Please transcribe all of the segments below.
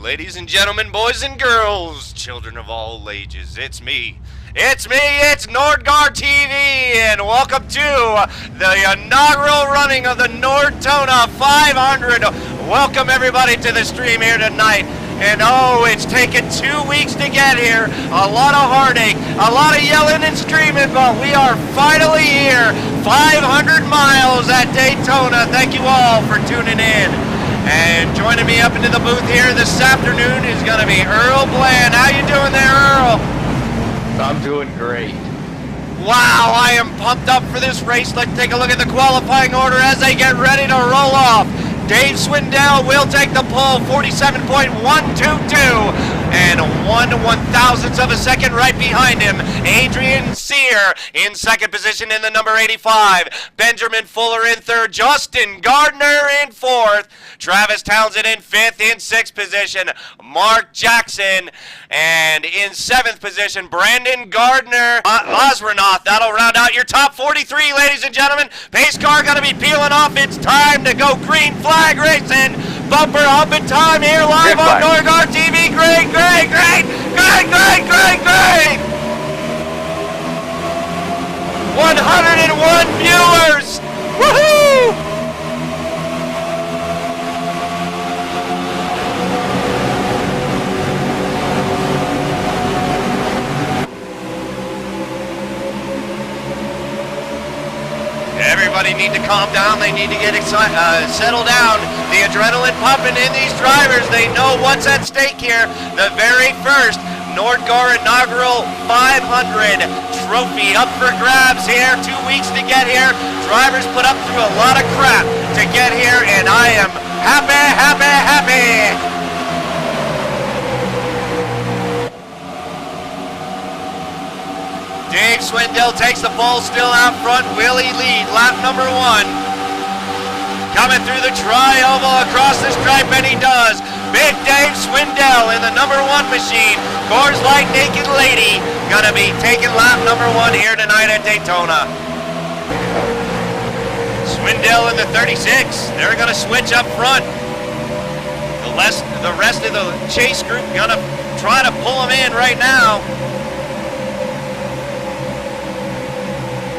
Ladies and gentlemen, boys and girls, children of all ages, it's me. It's Nordgar TV, and welcome to the inaugural running of the Nordtona 500. Welcome everybody to the stream here tonight. And oh, it's taken 2 weeks to get here. A lot of heartache, a lot of yelling and screaming, but we are finally here. 500 miles at Daytona. Thank you all for tuning in. And joining me up into the booth here this afternoon is going to be Earl Bland. How you doing there, Earl? I'm doing great. Wow, I am pumped up for this race. Let's take a look at the qualifying order as they get ready to roll off. Dave Swindell will take the pole, 47.122, and 1/1000th of a second right behind him. Adrian Sear in second position in the number 85. Benjamin Fuller in third. Justin Gardner in fourth. Travis Townsend in fifth. In sixth position, Mark Jackson. And in seventh position, Brandon Gardner. Osranoff. That'll round out your top 43, ladies and gentlemen. Pace car going to be peeling off. It's time to go green flag racing. Bumper humping time here live on Nordgar TV. Great, great, great, great, great, great, great. 101 viewers. Woohoo! Everybody need to calm down. They need to get settle down. The adrenaline pumping in these drivers. They know what's at stake here. The very first Nordgar inaugural 500 trophy up for grabs here. 2 weeks to get here. Drivers put up through a lot of crap to get here, and I am happy, happy, happy. Dave Swindell takes the pole, still out front. Will he lead lap number 1? Coming through the tri-oval across the stripe, and he does. Big Dave Swindell in the number 1 machine. Coors Light Naked Lady gonna be taking lap number 1 here tonight at Daytona. Swindell in the 36. They're gonna switch up front. The rest of the chase group gonna try to pull them in right now.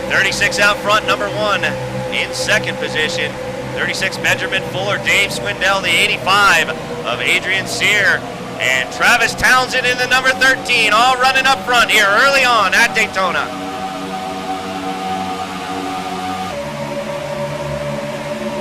36 out front, number 1 in second position. 36 Benjamin Fuller, Dave Swindell, the 85 of Adrian Sear, and Travis Townsend in the number 13, all running up front here early on at Daytona.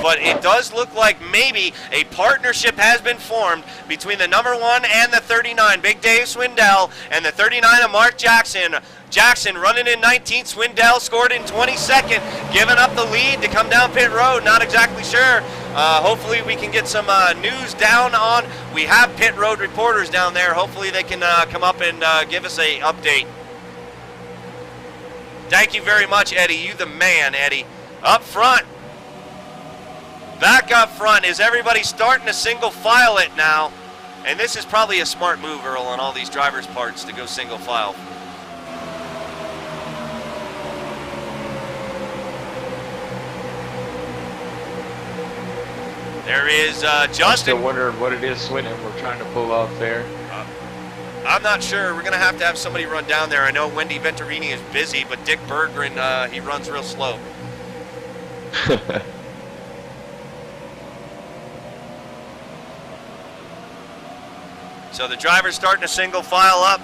But it does look like maybe a partnership has been formed between the number 1 and the 39, Big Dave Swindell, and the 39 of Mark Jackson. Jackson running in 19th, Swindell scored in 22nd, giving up the lead to come down pit road. Not exactly sure. Hopefully we can get some news down on. We have pit road reporters down there. Hopefully they can come up and give us a update. Thank you very much, Eddie. You the man, Eddie. Up front. Back up front. Is everybody starting to single file it now? And this is probably a smart move, Earl, on all these drivers' parts to go single file. There is Justin. Still wondering what it is, Swindell, we're trying to pull off there. I'm not sure. We're going to have somebody run down there. I know Wendy Venturini is busy, but Dick Berggren, he runs real slow. So the driver's starting to single file up.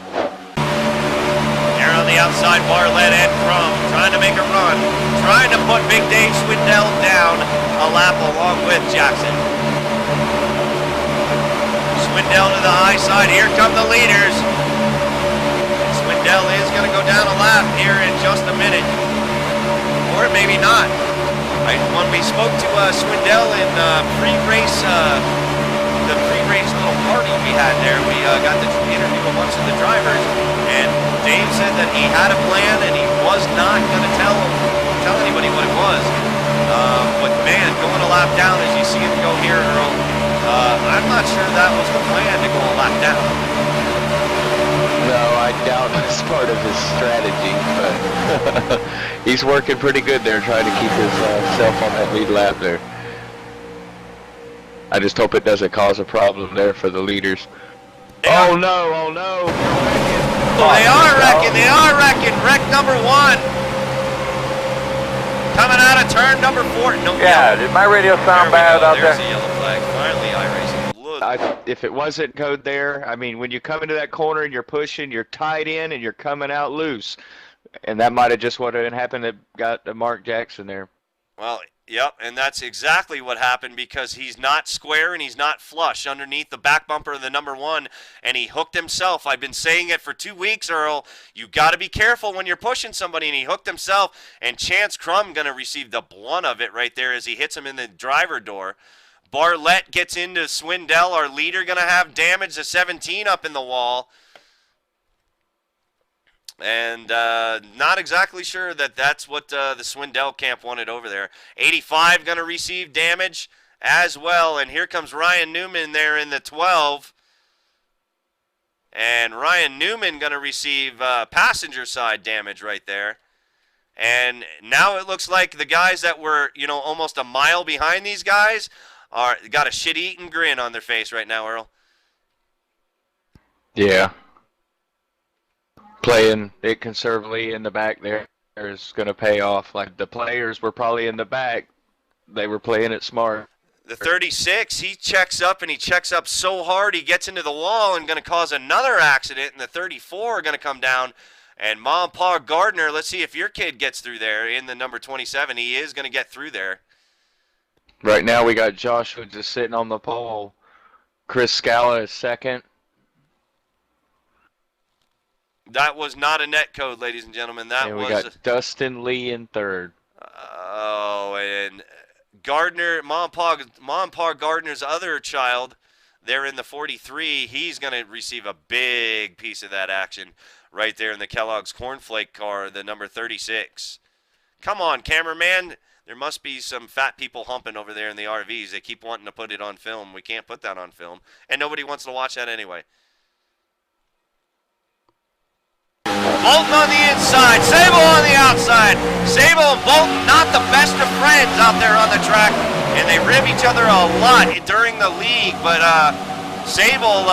Here on the outside, Barlett and Crum trying to make a run. Trying to put Big Dave Swindell down a lap along with Jackson. Swindell to the high side. Here come the leaders. Swindell is going to go down a lap here in just a minute. Or maybe not. When we spoke to Swindell in pre-race, the pre-race little party we had there, we got to interview a bunch of the drivers, and Dave said that he had a plan and he was not going to tell anybody what it was. But man, going a lap down as you see him go here, Earl, I'm not sure that was the plan to go a lap down. No, I doubt it's part of his strategy, but he's working pretty good there, trying to keep his self on that lead lap there. I just hope it doesn't cause a problem there for the leaders. Yeah. Oh no, oh no. Oh, they are wrecking, they are wrecking. Wreck number 1. Coming out of turn number 4. No, Yeah, did my radio sound bad out There's there? a yellow flag. Finally, iRacing. Look. If it wasn't code there, I mean, when you come into that corner and you're pushing, you're tied in and you're coming out loose. And that might have just what had happened that got Mark Jackson there. Well, yep, and that's exactly what happened because he's not square and he's not flush underneath the back bumper of the number 1, and he hooked himself. I've been saying it for 2 weeks, Earl. You got to be careful when you're pushing somebody, and he hooked himself, and Chance Crum going to receive the blunt of it right there as he hits him in the driver door. Barlett gets into Swindell, our leader, going to have damage to 17 up in the wall. And not exactly sure that that's what the Swindell camp wanted over there. 85 going to receive damage as well. And here comes Ryan Newman there in the 12. And Ryan Newman going to receive passenger side damage right there. And now it looks like the guys that were, you know, almost a mile behind these guys got a shit-eating grin on their face right now, Earl. Yeah. Playing it conservatively in the back there is going to pay off. Like the players were probably in the back. They were playing it smart. The 36, he checks up, and he checks up so hard he gets into the wall and going to cause another accident. And the 34 are going to come down. And Mom and Pa Gardner, let's see if your kid gets through there in the number 27. He is going to get through there. Right now we got Joshua just sitting on the pole. Chris Scala is second. That was not a net code, ladies and gentlemen. That and we was got Dustin Lee in third. Oh, and Gardner, Mom and Pa Gardner's other child, they're in the 43. He's going to receive a big piece of that action right there in the Kellogg's Cornflake car, the number 36. Come on, cameraman. There must be some fat people humping over there in the RVs. They keep wanting to put it on film. We can't put that on film, and nobody wants to watch that anyway. Bolton on the inside, Sable on the outside. Sable and Bolton, not the best of friends out there on the track, and they rib each other a lot during the league, but Sable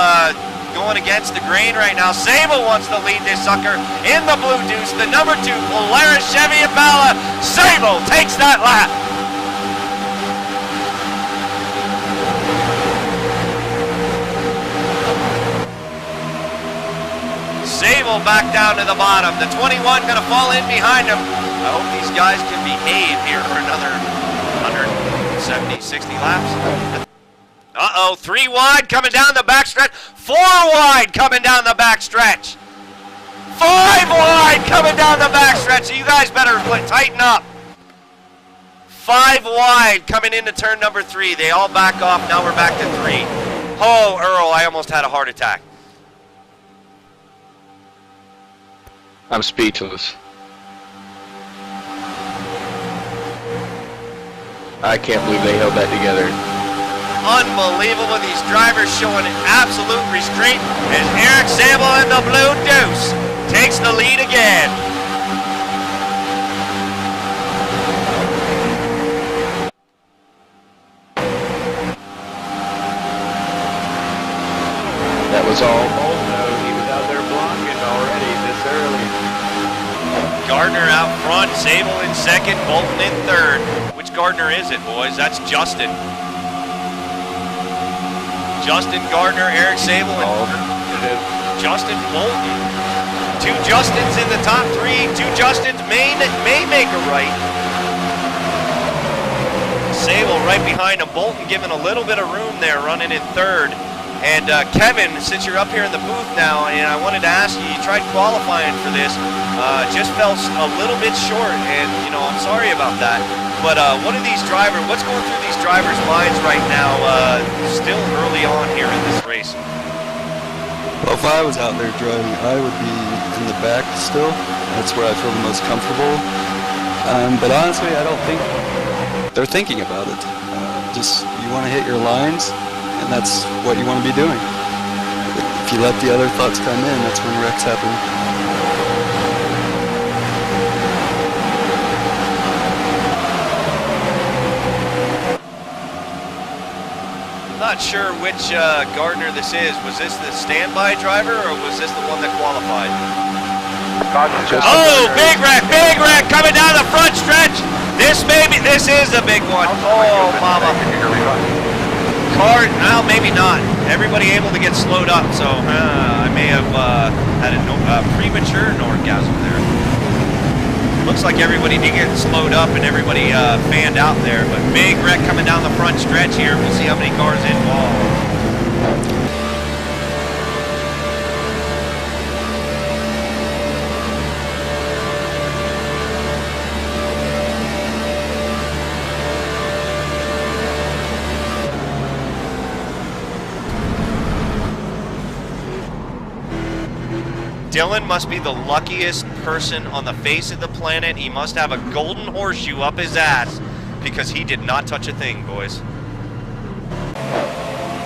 going against the grain right now. Sable wants to lead this sucker in the Blue Deuce, the number 2 Polaris Chevy Impala. Sable takes that lap. Sable back down to the bottom. The 21 going to fall in behind him. I hope these guys can behave here for another 170, 60 laps. Uh-oh, 3 wide coming down the backstretch. 4 wide coming down the backstretch. 5 wide coming down the backstretch. So you guys better tighten up. 5 wide coming into turn number 3. They all back off. Now we're back to 3. Oh, Earl, I almost had a heart attack. I'm speechless. I can't believe they held that together. Unbelievable. These drivers showing absolute restraint as Eric Sable in the Blue Deuce takes the lead again. That was all Bolton. He was out there blocking already this early. Gardner out front, Sable in second, Bolton in third. Which Gardner is it, boys? That's Justin. Justin Gardner, Eric Sable, and Justin Bolton. 2 Justins in the top 3. 2 Justins may make a right. Sable right behind him. Bolton giving a little bit of room there, running in third. And Kevin, since you're up here in the booth now, and I wanted to ask you, you tried qualifying for this, just fell a little bit short, and, you know, I'm sorry about that. But what's going through these drivers' minds right now, still early on here in this race? Well, if I was out there driving, I would be in the back still. That's where I feel the most comfortable. But honestly, I don't think they're thinking about it. Just, you want to hit your lines, and that's what you want to be doing. If you let the other thoughts come in, that's when wrecks happen. Not sure which Gardner this is. Was this the standby driver or was this the one that qualified? Oh, big wreck coming down the front stretch. This is a big one. Oh, mama. Car, well, maybe not. Everybody able to get slowed up, so I may have had a premature orgasm there. Looks like everybody did get slowed up and everybody fanned out there, but big wreck coming down the front stretch here. We'll see how many cars involved. Dylan must be the luckiest person on the face of the planet. He must have a golden horseshoe up his ass because he did not touch a thing, boys.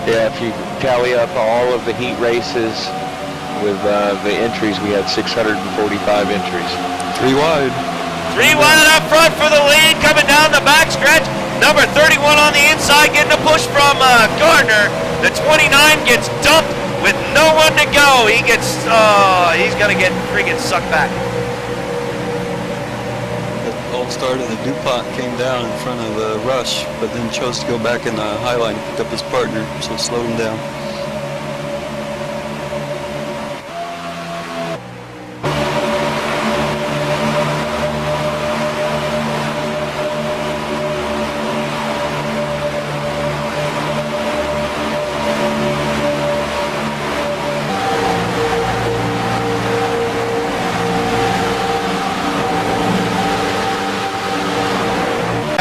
Yeah, if you tally up all of the heat races with the entries, we had 645 entries. 3 wide. 3 wide up front for the lead, coming down the back stretch. Number 31 on the inside, getting a push from Gardner. The 29 gets dumped with no one to go. He gets, he's gonna get freaking sucked back. The all-star to the DuPont came down in front of the Rush, but then chose to go back in the high line and pick up his partner, so slowed him down.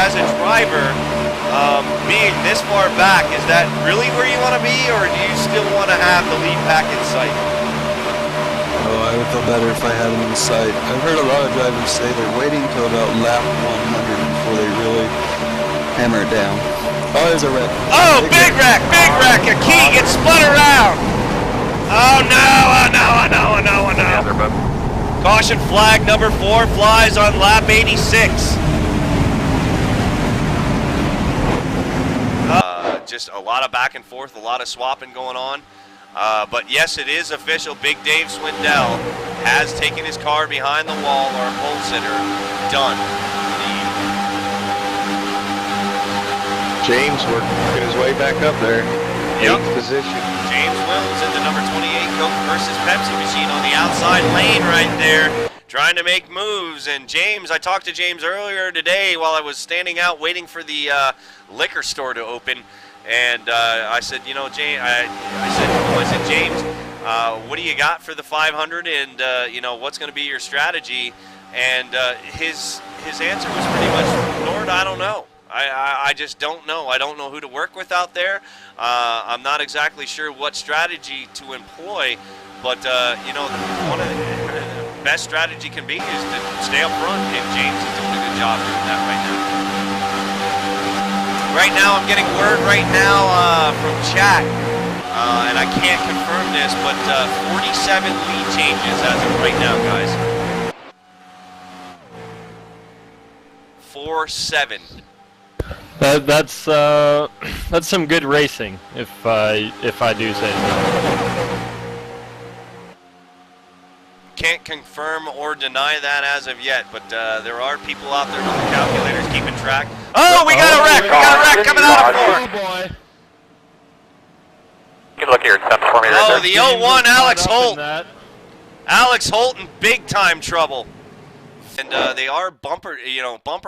As a driver, being this far back, is that really where you want to be, or do you still want to have the lead pack in sight? Oh, I would feel better if I had him in sight. I've heard a lot of drivers say they're waiting till about lap 100 before they really hammer it down. Oh, there's a wreck. Oh, big wreck, a key gets spun around. Oh no, oh no, oh no, oh no, oh no. Caution flag number 4 flies on lap 86. Just a lot of back and forth, a lot of swapping going on. But yes, it is official. Big Dave Swindell has taken his car behind the wall, or pole sitter. Done. James working his way back up there. Yep. 8th position. James Wills in the number 28 Coke versus Pepsi machine on the outside lane right there, trying to make moves. And James, I talked to James earlier today while I was standing out waiting for the liquor store to open. And I said, you know, James, I said, James, what do you got for the 500? And you know, what's going to be your strategy? And his answer was pretty much, Nord, I don't know. I just don't know. I don't know who to work with out there. I'm not exactly sure what strategy to employ. But you know, one of the best strategy can be is to stay up front. And James is doing a good job doing that right now. Right now, I'm getting word right now from chat, and I can't confirm this, but 47 lead changes as of right now, guys. 4-7. That's some good racing, if I do say so. Can't confirm or deny that as of yet, but there are people out there with the calculators keeping track. Oh, we got a wreck! We got a wreck coming out of 4. Oh boy! You can look here, stuff for me. Oh, the 01 Alex Holt. Alex Holt in big time trouble. And they are bumper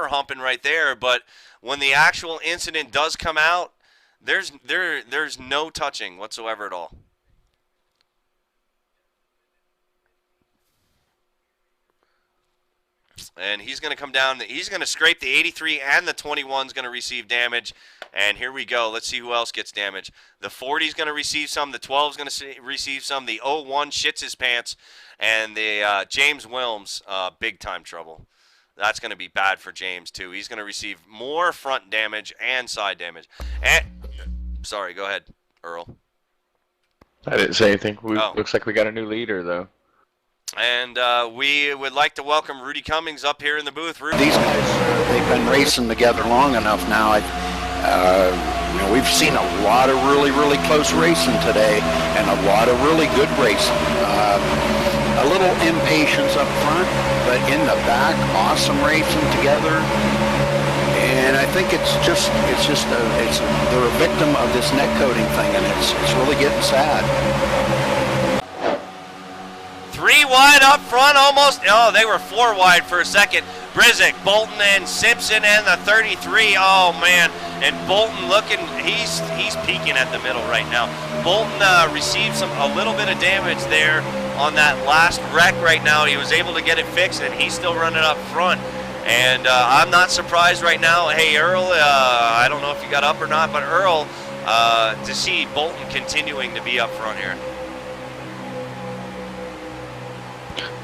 humping right there. But when the actual incident does come out, there's no touching whatsoever at all. And he's going to come down. He's going to scrape the 83, and the 21 is going to receive damage. And here we go. Let's see who else gets damage. The 40 is going to receive some. The 12 is going to receive some. The 01 shits his pants. And the James Wilms, big time trouble. That's going to be bad for James, too. He's going to receive more front damage and side damage. And sorry, go ahead, Earl. I didn't say anything. Looks like we got a new leader, though. And we would like to welcome Rudy Cummings up here in the booth. Rudy. These guys, they've been racing together long enough now. You know, we've seen a lot of really, really close racing today, and a lot of really good racing. A little impatience up front, but in the back, awesome racing together. And I think they're a victim of this neck coating thing, and it's really getting sad. 3 wide up front, almost. Oh, they were 4 wide for a second. Brizik, Bolton, and Simpson, and the 33. Oh man, and Bolton looking. He's peaking at the middle right now. Bolton received a little bit of damage there on that last wreck. Right now, he was able to get it fixed, and he's still running up front. And I'm not surprised right now. Hey, Earl, I don't know if you got up or not, but Earl, to see Bolton continuing to be up front here.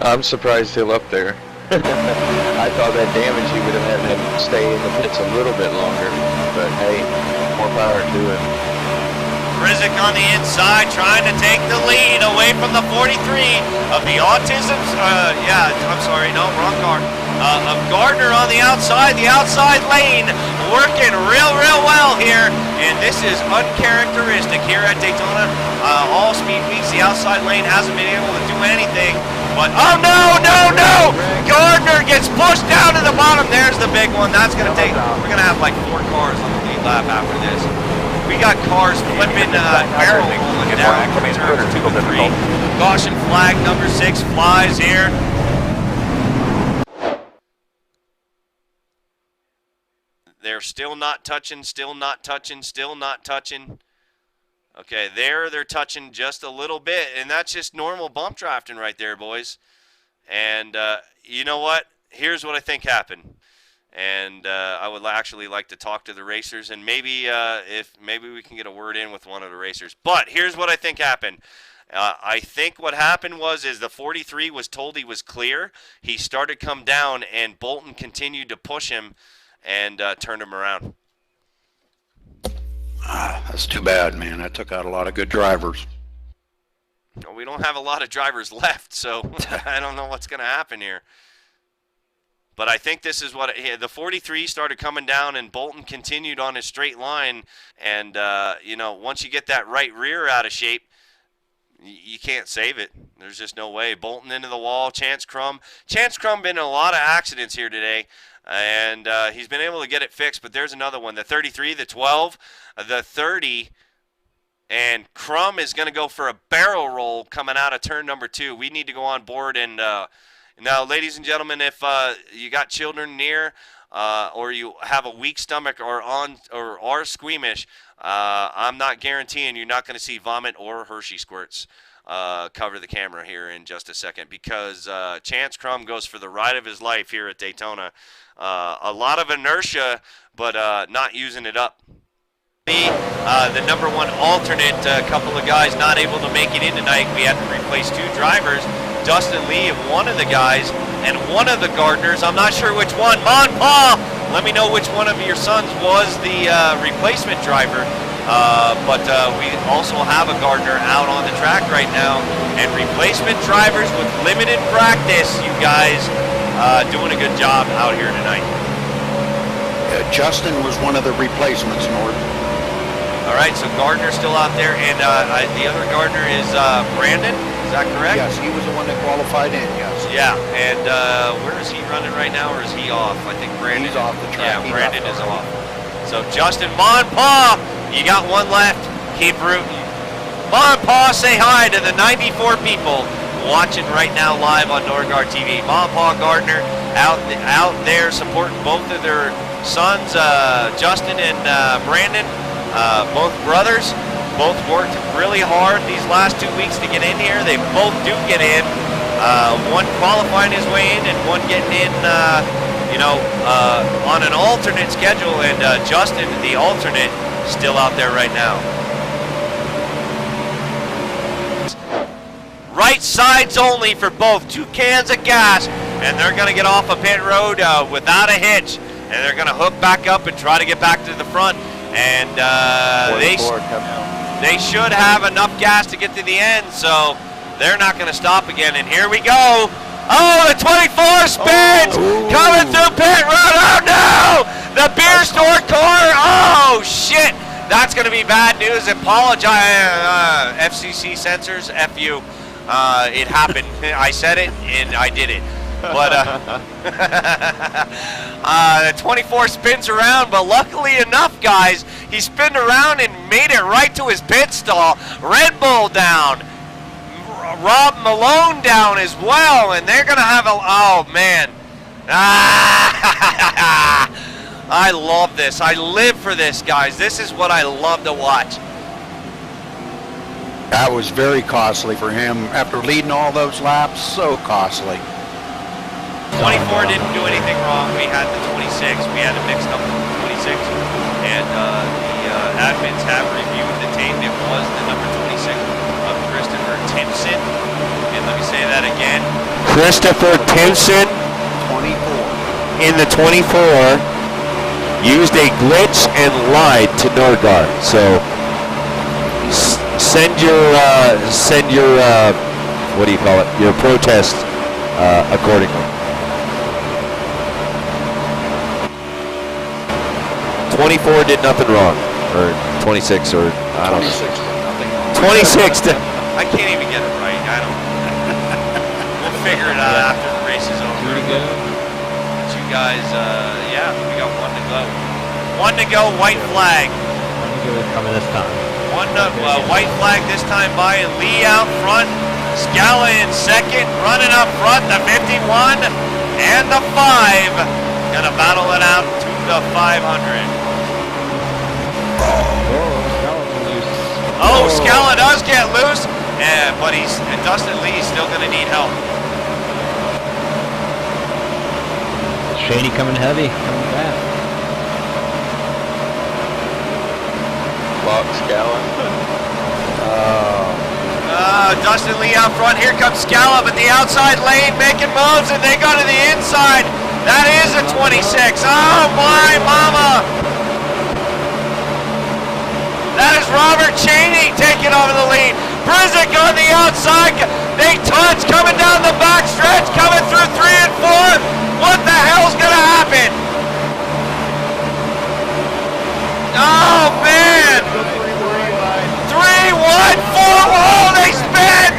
I'm surprised he'll up there. I thought that damage he would have had to stay in the pits a little bit longer. But hey, more power to him. Brizik on the inside, trying to take the lead away from the 43 of the Autisms. I'm sorry, no, wrong car. Of Gardner on the outside lane, working real well here. And this is uncharacteristic here at Daytona. All speed weeks, the outside lane hasn't been able to do anything. But, oh no! Gardner gets pushed down to the bottom. There's the big one. That's going to take, we're going to have like 4 cars on the lead lap after this. We got cars flipping barrel rolling down from turns 2 and 3. Caution flag number 6 flies here. They're still not touching. Okay, they're touching just a little bit, and that's just normal bump drafting right there, boys. And you know what? Here's what I think happened. And I would actually like to talk to the racers, and maybe maybe we can get a word in with one of the racers. But here's what I think happened. I think what happened was the 43 was told he was clear. He started to come down, and Bolton continued to push him and turned him around. That's too bad, man. That took out a lot of good drivers. We don't have a lot of drivers left, so I don't know what's going to happen here. But I think this is what the 43 started coming down, and Bolton continued on his straight line. And, you know, once you get that right rear out of shape, you can't save it. There's just no way. Bolton into the wall. Chance Crum been in a lot of accidents here today, and he's been able to get it fixed. But there's another one. The 33, the 12, the 30, and Crum is going to go for a barrel roll coming out of turn number 2. We need to go on board and now, ladies and gentlemen, if you got children near or you have a weak stomach or are squeamish, I'm not guaranteeing you're not going to see vomit or Hershey squirts cover the camera here in just a second, because Chance Crum goes for the ride of his life here at Daytona. A lot of inertia, but not using it up. The number 1 alternate, a couple of guys not able to make it in tonight. We had to replace 2 drivers. Dustin Lee, one of the guys, and one of the Gardners. I'm not sure which one. Paul, let me know which one of your sons was the replacement driver. But we also have a Gardner out on the track right now. And replacement drivers with limited practice, you guys, doing a good job out here tonight. Justin was one of the replacements, Nord. All right, so Gardner's still out there, and the other Gardner is Brandon. Is that correct? Yes, he was the one that qualified in, yes. Yeah, and where is he running right now, or is he off? I think Brandon. He's off the track. Yeah, Brandon is off. So Justin Monpaw, you got one left. Keep rooting. Monpaw, say hi to the 94 people watching right now live on Nordgard TV. Monpaw Gardner out there supporting both of their sons, Justin and Brandon, both brothers. Both worked really hard these last 2 weeks to get in here. They both do get in. One qualifying his way in, and one getting in, on an alternate schedule. And Justin, the alternate, still out there right now. Right sides only for both. 2 cans of gas, and they're going to get off a pit road without a hitch. And they're going to hook back up and try to get back to the front. And they should have enough gas to get to the end, so they're not going to stop again. And here we go. Oh, the 24 spins coming through pit road. Oh, no! The beer store car. Oh, shit. That's That's going to be bad news. Apologize, FCC censors, F you. It happened. I said it, and I did it. But the 24 spins around, but luckily enough, guys, he spinned around and made it right to his pit stall. Red Bull down. Rob Malone down as well, and they're going to have a... Oh, man. I love this. I live for this, guys. This is what I love to watch. That was very costly for him after leading all those laps. So costly. 24 didn't do anything wrong. We had the 26. We had it mixed up with the 26. And the admins have reviewed the tape. It was the number 26 of Christopher Timpson. And let me say that again. Christopher Timpson 24. in the 24 used a glitch and lied to Nordgaard. So send your what do you call it? Your protest accordingly. 24 did nothing wrong, or 26, or I don't 26 know. did nothing wrong. 26. I can't even get it right. I don't. We'll figure it out after the race is over. But you guys, yeah, we got one to go. One to go, white flag. Coming this time. White flag this time by Lee out front. Scala in second, running up front, the 51 and the 5. Gonna battle it out to the 500. Oh, Scala does get loose, but Dustin Lee's still gonna need help. Shady coming heavy, coming fast. Block Scala. Dustin Lee out front. Here comes Scala, but the outside lane making moves, and they go to the inside. That is a 26. Oh, my mama. That is Robert Cheney taking over the lead. Brizik on the outside. They touch coming down the back stretch, coming through 3 and 4. What the hell's going to happen? Oh, man. 3, 1, 4. Oh, they spin.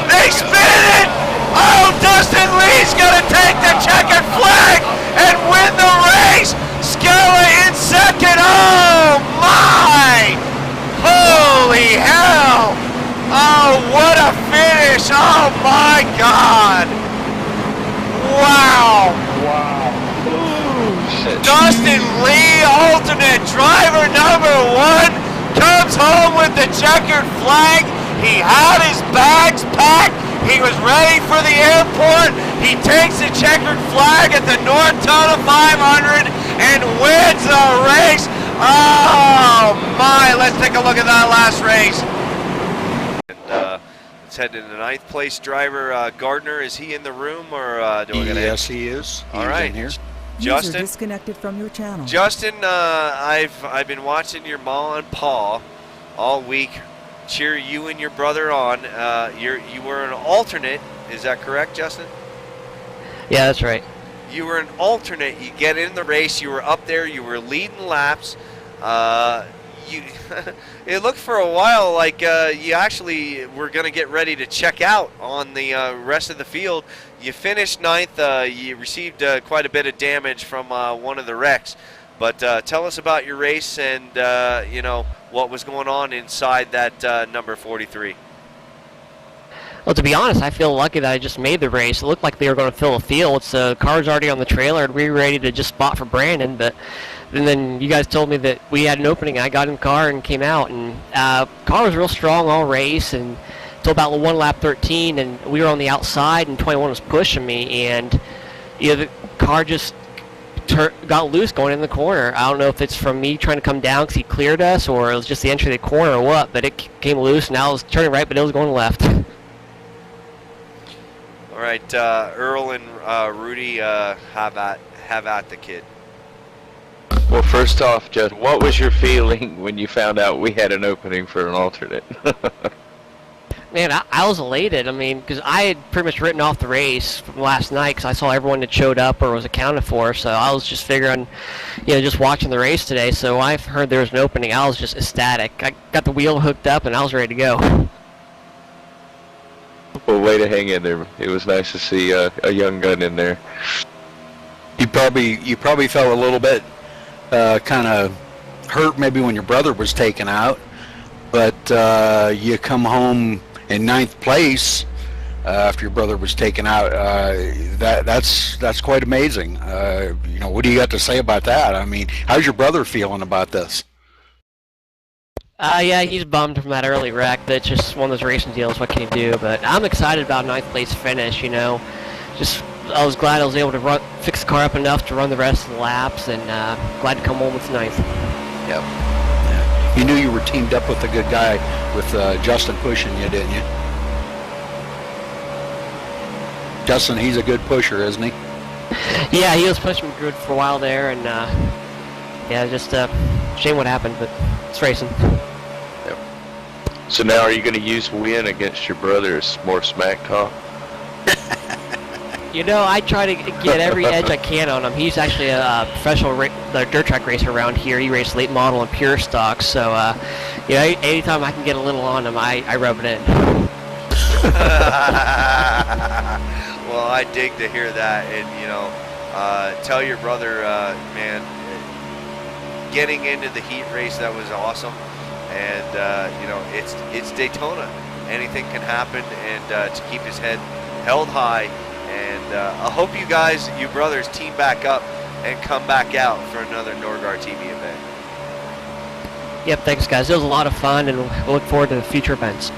They spin it. Oh, Dustin Lee's going to take the checkered flag and win the race. Scala in second. Oh, my. Holy hell! Oh, what a finish! Oh my God! Wow! Dustin Lee, alternate driver number 1, comes home with the checkered flag. He had his bags packed. He was ready for the airport. He takes the checkered flag at the Nordtona 500 and wins the race. Oh my, let's take a look at that last race. And let's head to the 9th place driver, Gardner. Is he in the room, or do we gotta Yes, he is. All right. In here. Justin? User disconnected from your channel. Justin, I've been watching your Ma and Pa all week cheer you and your brother on. You were an alternate, is that correct, Justin? Yeah, that's right. You were an alternate. You get in the race. You were up there. You were leading laps. It looked for a while like you actually were going to get ready to check out on the rest of the field. You finished 9th. You received quite a bit of damage from one of the wrecks. But tell us about your race and you know what was going on inside that number 43. Well, to be honest, I feel lucky that I just made the race. It looked like they were going to fill a field. So the car's already on the trailer, and we were ready to just spot for Brandon. But and then you guys told me that we had an opening. I got in the car and came out, and car was real strong all race, and until about 1 lap 13, and we were on the outside, and 21 was pushing me, and you know, the car just got loose going in the corner. I don't know if it's from me trying to come down because he cleared us, or it was just the entry of the corner or what, but it came loose, and I was turning right, but it was going left. All right, Earl and Rudy, have at the kid. Well, first off, Judd, what was your feeling when you found out we had an opening for an alternate? Man, I was elated. I mean, because I had pretty much written off the race from last night because I saw everyone that showed up or was accounted for. So I was just figuring, just watching the race today. So I heard there was an opening. I was just ecstatic. I got the wheel hooked up and I was ready to go. Well, way to hang in there. It was nice to see a young gun in there. You probably felt a little bit kind of hurt maybe when your brother was taken out, but you come home in 9th place after your brother was taken out. That's quite amazing. What do you got to say about that? I mean, how's your brother feeling about this? Yeah, he's bummed from that early wreck. That's just one of those racing deals. What can you do? But I'm excited about 9th place finish. Just I was glad I was able to fix the car up enough to run the rest of the laps, and glad to come home with 9th. Yep. Yeah. You knew you were teamed up with a good guy with Justin pushing you, didn't you? Justin, he's a good pusher, isn't he? Yeah, he was pushing me good for a while there, and just shame what happened, but it's racing. Yep. So now are you going to use win against your brother as more smack talk? I try to get every edge I can on him. He's actually a professional dirt track racer around here. He raced late model and pure stock, so anytime I can get a little on him, I rub it in. Well, I dig to hear that, and tell your brother, man, getting into the heat race, that was awesome, and it's Daytona. Anything can happen, and to keep his head held high. And I hope you brothers, team back up and come back out for another Nordgar TV event. Yep, thanks guys. It was a lot of fun, and we'll look forward to the future events.